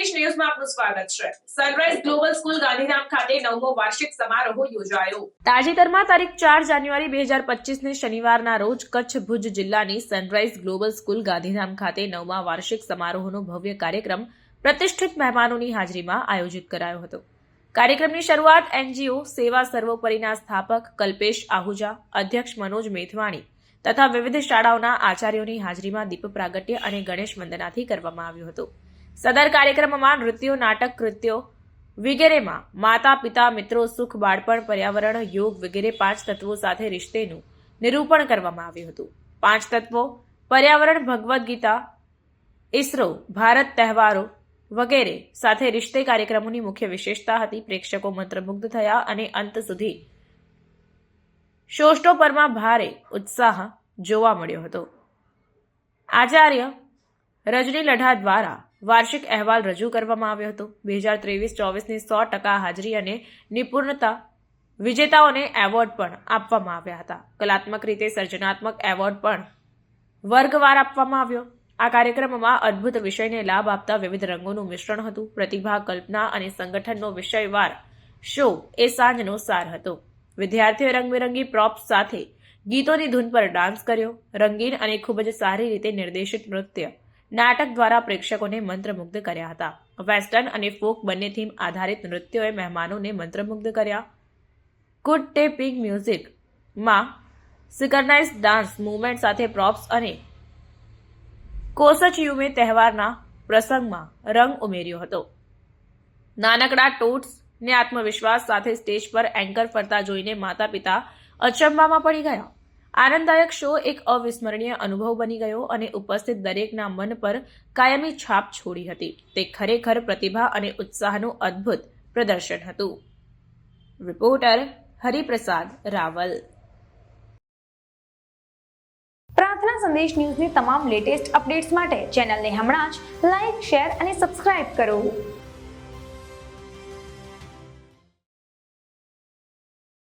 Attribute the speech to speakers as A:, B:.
A: સંદેશ ન્યૂઝમાં આપનું સ્વાગત છે। સનરાઈઝ ગ્લોબલ સ્કૂલ ગાંધીધામ ખાતે 9મો વાર્ષિક સમારોહ યોજાયો। તાજેતરમાં તારીખ 4 જાન્યુઆરી 2025 ને શનિવારના રોજ કચ્છ ભુજ જિલ્લાની સનરાઈઝ ગ્લોબલ સ્કૂલ ગાંધીધામ ખાતે 9મા વાર્ષિક સમારોહનો ભવ્ય કાર્યક્રમ પ્રતિષ્ઠિત મહેમાનોની હાજરીમાં આયોજિત કરાયો હતો। કાર્યક્રમની શરૂઆત એનજીઓ સેવા સર્વોપરીના સ્થાપક કલ્પેશ આહુજા, અધ્યક્ષ મનોજ મેથવાણી તથા વિવિધ શાળાઓના આચાર્યોની હાજરીમાં દીપ પ્રાગટ્ય અને ગણેશ વંદનાથી કરવામાં આવ્યો હતો। સદર કાર્યક્રમમાં નૃત્યો, નાટક, કૃત્યો વગેરેમાં માતા, પિતા, મિત્રો, સુખ, બાળપણ, પર્યાવરણ, યોગ વગેરે 5 તત્વો સાથે રિશ્તેનું નિરૂપણ કરવામાં આવ્યું હતું। 5 તત્વો, પર્યાવરણ, ભગવદ્ ગીતા, ઇસરો, ભારત, તહેવારો વગેરે સાથે રિશ્તે કાર્યક્રમોની મુખ્ય વિશેષતા હતી। પ્રેક્ષકો મંત્રમુગ્ધ થયા અને અંત સુધી શોષ્ટોપરમાં ભારે ઉત્સાહ જોવા મળ્યો હતો। આચાર્ય રજની લઢા દ્વારા વાર્ષિક અહેવાલ રજૂ કરવામાં આવ્યો હતો। 2023-24ની 100% હાજરી અને નિપુણતા વિજેતાઓને એવોર્ડ પણ આપવામાં આવ્યા હતા। કલાત્મક રીતે સર્જનાત્મક એવોર્ડ પણ વર્ગવાર આપવામાં આવ્યો। આ કાર્યક્રમમાં અદ્ભુત વિષયને લાભ આપતા વિવિધ રંગોનું મિશ્રણ હતું। પ્રતિભા, કલ્પના અને સંગઠનનો વિષયવાર શો એ સાંજનો સાર હતો। વિદ્યાર્થીઓએ રંગબેરંગી પ્રોપ્સ સાથે ગીતોની ધૂન પર ડાન્સ કર્યો। રંગીન અને ખૂબ જ સારી રીતે નિર્દેશિત નૃત્ય નાટક દ્વારા પ્રેક્ષકોને મંત્રમુગ્ધ કર્યા હતા। વેસ્ટર્ન અને ફોક બંને થીમ આધારિત નૃત્યોએ મહેમાનોને મંત્રમુગ્ધ કર્યા। ગુડ ટેપિંગ મ્યુઝિકમાં સિંક્રનાઇઝ ડાન્સ મૂવમેન્ટ સાથે પ્રોપ્સ અને કોસચ્યુમે તહેવારના પ્રસંગમાં રંગ ઉમેર્યો હતો। નાનકડા ટોટ્સને આત્મવિશ્વાસ સાથે સ્ટેજ પર એન્કર ફરતા જોઈને માતા પિતા અચંબામાં પડી ગયા। આનંદદાયક શો એક અવિસ્મરણીય અનુભવ બની ગયો અને ઉપસ્થિત દરેકના મન પર કાયમી છાપ છોડી હતી। તે ખરેખર પ્રતિભા અને ઉત્સાહનું અદ્ભુત પ્રદર્શન હતું। રિપોર્ટર હરિપ્રસાદ રાવલ।
B: પ્રાર્થના સંદેશ ન્યૂઝની તમામ લેટેસ્ટ અપડેટ્સ માટે ચેનલને હમણાં જ લાઇક, શેર અને સબસ્ક્રાઇબ કરો।